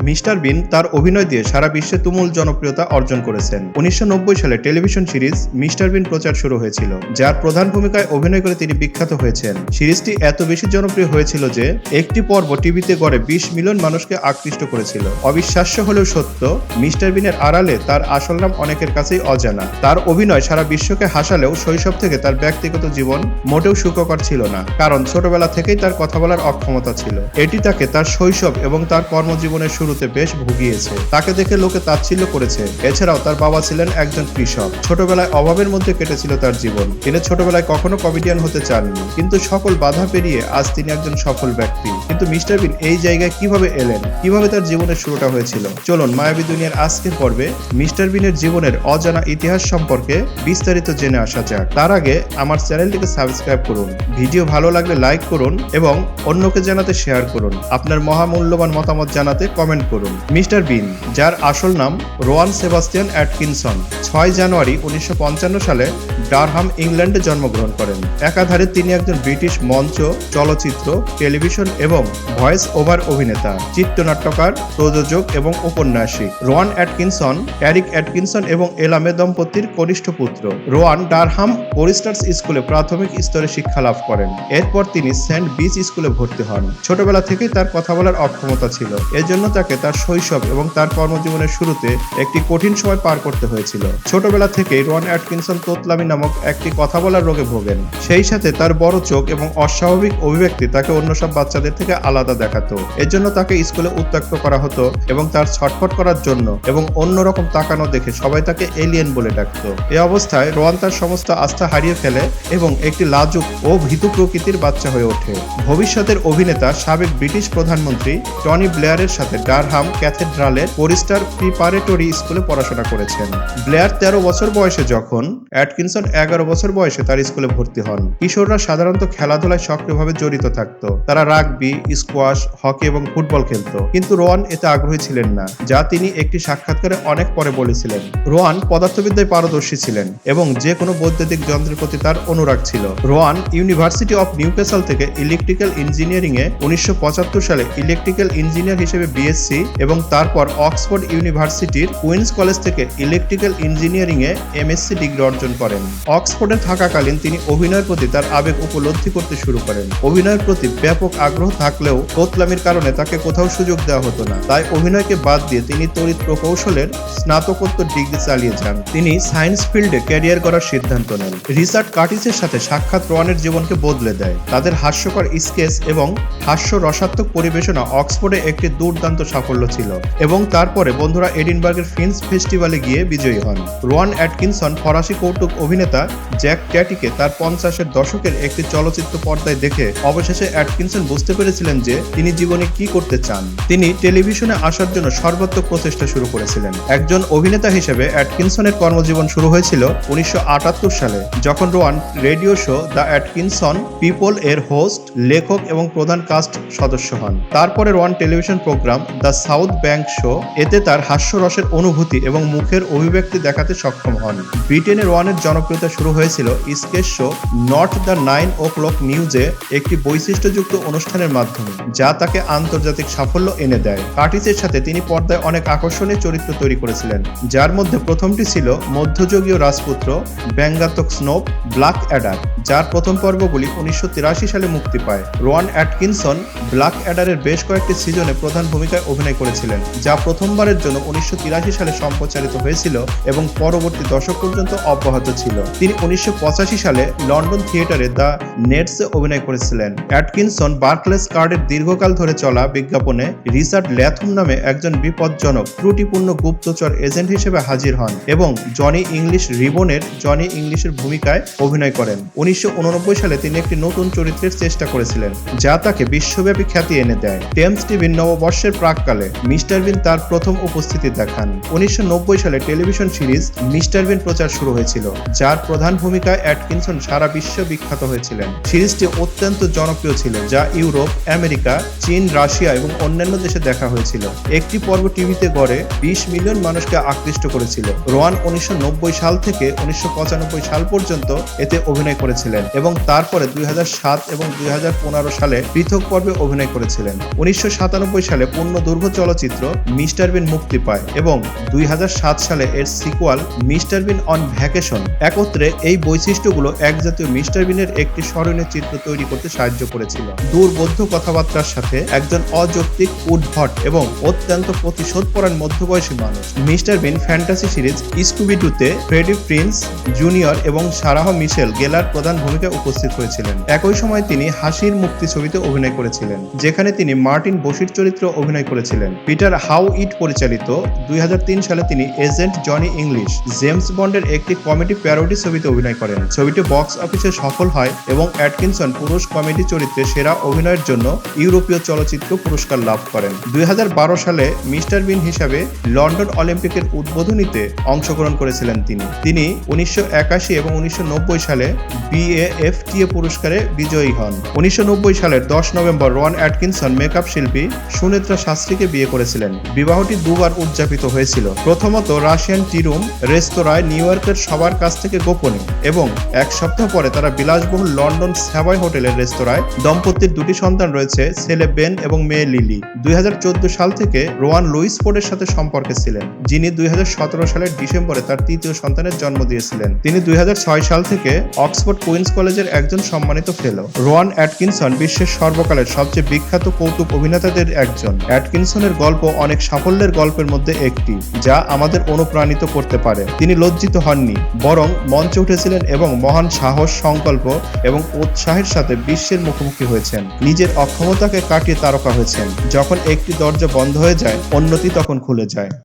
Mister বিন তার অভিনয় দিয়ে সারা বিশ্বে তুমুল জনপ্রিয়তা অর্জন করেছেন। 1990 সালে টেলিভিশন সিরিজ মিস্টার বিন প্রচার শুরু হয়েছিল, যার প্রধান ভূমিকায় অভিনয় করে তিনি বিখ্যাত হয়েছেন। সিরিজটি এত বেশি জনপ্রিয় হয়েছিল যে একটি পর্ব টিভিতে গড়ে 20 মিলিয়ন মানুষকে আকৃষ্ট করেছিল। অবিশ্বাস্য হলেও সত্য, মিস্টার বিনের আড়ালে তার আসল নাম অনেকের কাছেই অজানা। তার অভিনয় সারা বিশ্বকে হাসালেও শৈশব থেকে তার ব্যক্তিগত জীবন মোটেও সুখকর ছিল না, কারণ ছোটবেলা থেকেই তার কথা বলার অক্ষমতা ছিল। এটি তাকে তার শৈশব এবং তার কর্মজীবনের শুরুতে বেশ ভুগিয়েছে। তাকে দেখে লোকে তাচ্ছিল্য করেছে। এছাড়াও তার বাবা ছিলেন একজন কৃষক। ছোটবেলায় অভাবের মধ্যে কেটেছিল তার জীবন। তিনি ছোটবেলায় কখনো কমেডিয়ান হতে চাননি, কিন্তু সকল বাধা পেরিয়ে আজ তিনি একজন সফল ব্যক্তি। কিন্তু মিস্টার বিন এই জায়গায় কিভাবে এলেন, কিভাবে তার জীবনের শুরুটা হয়েছিল? চলুন মায়াবী দুনিয়ার আজকের পর্বে মিস্টার বিনের জীবনের অজানা ইতিহাস সম্পর্কে বিস্তারিত জেনে আসা যাক। তার আগে আমার চ্যানেলটিকে সাবস্ক্রাইব করুন, ভিডিও ভালো লাগলে লাইক করুন এবং অন্যকে জানাতে শেয়ার করুন। আপনার মহামূল্যবান মতামত জানাতে কমেন্ট করুন। মিস্টার বিন, যার আসল নাম রোয়ান সেবাস্টিয়ান অ্যাটকিনসন, 6 জানুয়ারি 1955 সালে ডারহাম, ইংল্যান্ডে জন্মগ্রহণ করেন। একাধারে তিনি একজন ব্রিটিশ মঞ্চ, চলচ্চিত্র, টেলিভিশন এবং ভয়েস ওভার অভিনেতা, চিত্রনাট্যকার, প্রযোজক এবং ঔপন্যাসিক। রোয়ান অ্যাটকিনসন এরিক অ্যাটকিনসন এবং এলামে দম্পতির কনিষ্ঠ পুত্র। রোয়ান ডারহাম ফোরিস্টার্স স্কুলে প্রাথমিক স্তরে শিক্ষা লাভ করেন। এরপর তিনি সেন্ট বিচ স্কুলে ভর্তি হন। ছোটবেলা থেকেই তার কথা বলার অক্ষমতা ছিল, এজন্য তাকে তার শৈশব এবং তার কর্মজীবনের শুরুতে একটি কঠিন সময় পার করতে হয়েছিল। ছোটবেলা থেকেই রোয়ান অ্যাটকিনসন তোতলামি নামক একটি কথা বলার রোগে ভোগেন। সেই সাথে তার বড় চোখ এবং অস্বাভাবিক অভিব্যক্তি তাকে অন্য সব বাচ্চাদের থেকে আলাদা দেখাতো। এজন্য তাকে স্কুলে উত্ত্যক্ত করা হতো এবং তার ছটফট করার জন্য এবং অন্যরকম তাকানো দেখে সবাই তাকে এলিয়েন বলে ডাকত। এই অবস্থায় রোয়ান তার সমস্ত আস্থা হারিয়ে ফেলে এবং একটি লাজুক ও ভীতু প্রকৃতির বাচ্চা হয়ে ওঠে। ভবিষ্যতের অভিনেতা সাবেক ব্রিটিশ প্রধানমন্ত্রী টনি ব্লেয়ারের সাথে ডারহাম ক্যাথেড্রালের ফোরিস্টার প্রিপারেটরি স্কুলে পড়াশোনা করেছেন। ব্লেয়ার 13 বছর বয়সে যখন অ্যাটকিনসন 11 বছর বয়সে তার স্কুলে ভর্তি হন। কিশোররা সাধারণত খেলাধুলায় সক্রিয়ভাবে জড়িত থাকত। তারা রাগবি, স্কোয়াশ, হকি এবং ফুটবল খেলত, কিন্তু রোয়ান এতে আগ্রহী ছিলেন না, যা তিনি একটি সাক্ষাৎকারে অনেক পরে বলেছিলেন। রোয়ান পদার্থবিদ্যায় পারদর্শী ছিলেন এবং যে কোনো বৈদ্যুতিক যন্ত্রের প্রতি তার অনুরাগ ছিল। রোয়ান ইউনিভার্সিটি অফ নিউক্যাসল থেকে ইলেকট্রিক্যাল ইঞ্জিনিয়ারিং এ 1975 সালে ইলেকট্রিক্যাল ইঞ্জিনিয়ার হিসেবে বিএসসি এবং তারপর অক্সফোর্ড ইউনিভার্সিটির কুইন্স কলেজ থেকে ইলেকট্রিক্যাল ইঞ্জিনিয়ারিং এ এমএসসি ডিগ্রি অর্জন করেন। অক্সফোর্ডে থাকাকালীন তিনি অভিনয়ের প্রতি তার আবেগ উপলব্ধি করতে শুরু করেন। অভিনয়ের প্রতি ব্যাপক আগ্রহ থাকলেও তোতলামির কারণে তাকে কোথাও সুযোগ দেওয়া হতো না। তাই অভিনয়কে বাদ দিয়ে তিনি তড়িৎ প্রকৌশলের স্নাতকোত্তর ডিগ্রি চালিয়ে যান। তিনি সায়েন্স ফিল্ডে ক্যারিয়ার করার সিদ্ধান্ত নেন। রিচার্ড কার্টিসের সাথে সাক্ষাৎ রোয়ানের জীবনকে বদলে দেয়। তাদের হাস্যকর স্কেচ এবং হাস্য রসাত্মক পরিবেশনা অক্সফোর্ডে একটি দুর্দান্ত সাফল্য ছিল এবং তারপরে বন্ধুরা এডিনবার্গের ফিল্ম ফেস্টিভ্যালে গিয়ে বিজয়ী হন। রোয়ান অ্যাটকিনসন ফরাসি কৌতুক অভিনেতা জ্যাক ট্যাটিকে তার 50-এর দশকের একটি চলচ্চিত্র পর্দায় দেখে অবশেষে অ্যাটকিনসন বুঝতে পেরেছিলেন যে তিনি জীবনে কি করতে চান। তিনি টেলিভিশনে আসার জন্য সর্বাত্মক প্রচেষ্টা শুরু করেছিলেন। একজন অভিনেতা হিসেবে অ্যাটকিনসনের কর্মজীবন শুরু হয়েছিল 1978 সালে, যখন Rowan radio show the Atkinson people এর হোস্ট, লেখক এবং প্রধান কাস্ট সদস্য হন। তারপরে Rowan television program the South Bank show এতে তার হাস্যরসের অনুভূতি এবং মুখের অভিব্যক্তি দেখাতে সক্ষম হন। ব্রিটেনে রোয়ানের জনপ্রিয়তা শুরু হয়েছিল sketch show not the 9 o'clock নিউজে একটি বৈশিষ্ট্যযুক্ত অনুষ্ঠানের মাধ্যমে, যা তাকে আন্তর্জাতিক সাফল্য এনে দেয়। কার্টিসের সাথে তিনি পর্দায় অনেক আকর্ষণীয় চরিত্র তৈরি করেছিলেন, যার মধ্যে প্রথমটি ছিল মধ্যযুগীয় রাজপুত্র ব্যঙ্গাত্মক স্নোপ ব্ল্যাক অ্যাডার, যার প্রথম পর্বগুলি 1983 সালে মুক্তি পায়। রোয়ান অ্যাটকিনসন ব্ল্যাক অ্যাডারের বেশ কয়েকটি সিজনে প্রধান ভূমিকায় অভিনয় করেছিলেন, যা প্রথমবারের জন্য 1983 সালে সম্প্রচারিত হয়েছিল এবং পরবর্তী দশক পর্যন্ত অব্যাহত ছিল। তিনি 1985 সালে লন্ডন থিয়েটারে দ্য নেটসে অভিনয় করেছিলেন। অ্যাটকিনসন বার্কলেস কার্ডের দীর্ঘকাল ধরে চলা বিজ্ঞাপনে রিচার্ড ল্যাথম নামে একজন বিপজ্জনক ত্রুটিপূর্ণ গুপ্তচর এজেন্ট হিসেবে হাজির হন এবং জনি ইংলিশ রিবনের জনি ইংলিশের ভূমিকায় অভিনয় করেন। 1989 সালে তিনি একটি নতুন চরিত্রের চেষ্টা করেছিলেন, যা তাকে বিশ্বব্যাপী খ্যাতি এনে দেয়। টেমস টিভির নববর্ষের প্রাককালে মিস্টার বিন তার প্রথম উপস্থিতি দেখান। 1990 সালে টেলিভিশন সিরিজ মিস্টার বিন প্রচার শুরু হয়েছিল, যার প্রধান ভূমিকায় অ্যাটকিনসন সারা বিশ্বে বিখ্যাত হয়েছিলেন। সিরিজটি অত্যন্ত জনপ্রিয় ছিল, যা ইউরোপ, আমেরিকা, চীন, রাশিয়া এবং অন্যান্য দেশে দেখা হয়েছিল। একটি পর্ব টিভিতে গড়ে 20 মিলিয়ন মানুষকে আকৃষ্ট করেছিল। রোয়ান 1990 সাল থেকে 1995 সাল পর্যন্ত এতে অভিনয় করেছিলেন এবং তারপরে 2007 এবং 2015 সালে পৃথক পর্বে অভিনয় করেছিলেন। 1997 সালে পূর্ণ দৈর্ঘ্য চলচ্চিত্র মিস্টার বিন মুক্তি পায় এবং 2007 সালে এর sequel mister bin on vacation একত্রে এই বৈশিষ্ট্যগুলো একজাতীয় মিস্টার বিনের একটি স্মরণীয় চিত্র তৈরি করতে সাহায্য করেছিল। দুর্বোধ্য কথাবার্তার সাথে একজন অযৌক্তিক, উদ্ভট এবং অত্যন্ত প্রতিশোধপরায়ণ মধ্যবয়সী মানুষ। মিস্টার বিন ফ্যান্টাসি সিরিজ স্কুবি-ডুতে ফ্রেডি প্রিন্স জুনিয়র এবং সারাহ মিশেল গেলার প্রধান ভূমিকায় উপস্থিত হয়েছিলেন। একই সময় তিনি হাসির মুক্তি ছবিতে অভিনয় করেছিলেন, যেখানে তিনি মার্টিন বসির চরিত্রে অভিনয় করেছিলেন। পিটার হাউ ইট পরিচালিত 2003 সালে তিনি এজেন্ট জনি ইংলিশ জেমস বন্ডের একটি কমেডি প্যারোডি ছবিতে অভিনয় করেন। ছবিটি বক্স অফিসে সফল হয় এবং অ্যাটকিনসন পুরুষ কমেডি চরিত্রে সেরা অভিনয়ের জন্য ইউরোপীয় চলচ্চিত্র পুরস্কার লাভ করেন। 2012 সালে মিস্টার বিন হিসাবে লন্ডন অলিম্পিকের উদ্বোধনীতে অংশগ্রহণ করেছিলেন তিনি 1981 এবং 1990 সালে BAFTA পুরস্কারে বিজয়ী হন। 1990 সালের 10 নভেম্বর রন অ্যাটকিনসন মেকআপ শিল্পী সুনেত্রা শাস্ত্রীকে বিয়ে করেছিলেন। বিবাহটি দুবার উদযাপিত হয়েছিল, প্রথমত রাশিয়ান টি রুম রেস্তোরাঁয় নিউ ইয়র্কের সবার কাছ থেকে গোপনে, এবং এক সপ্তাহ পরে তারা বিলাসবহুল লন্ডন স্যাভয় হোটেলের রেস্তোরাঁয়। দম্পতির দুটি সন্তান রয়েছে, ছেলে বেন এবং মেয়ে লিলি। 2014 সাল থেকে রোয়ান লুইস ফোর্ডের সাথে সম্পর্কে ছিলেন, যিনি 2017 সালের ডিসেম্বরে তার তৃতীয় সন্তানের জন্ম দিয়েছিলেন। তিনি 2006 সাল থেকে অক্সফোর্ড কুইন্স কলেজের একজন সম্মানিত ফেলো। রোয়ান অ্যাটকিনসন বিশ্বের সর্বকালের সবচেয়ে বিখ্যাত কৌতুক অভিনেতাদের একজন। অ্যাটকিনসনের গল্প অনেক সাফল্যের গল্পের মধ্যে একটি, যা আমাদের অনুপ্রাণিত করতে পারে। তিনি লজ্জিত হননি, বরং মঞ্চে উঠেছিলেন এবং মহান সাহস, সংকল্প এবং উৎসাহের সাথে বিশ্বের মুখোমুখি হয়েছেন। নিজের অক্ষমতাকে কাটিয়ে তারকা হয়েছেন। যখন একটি দরজা বন্ধ হয়ে যায়, অন্যটি তখন খুলে যায়।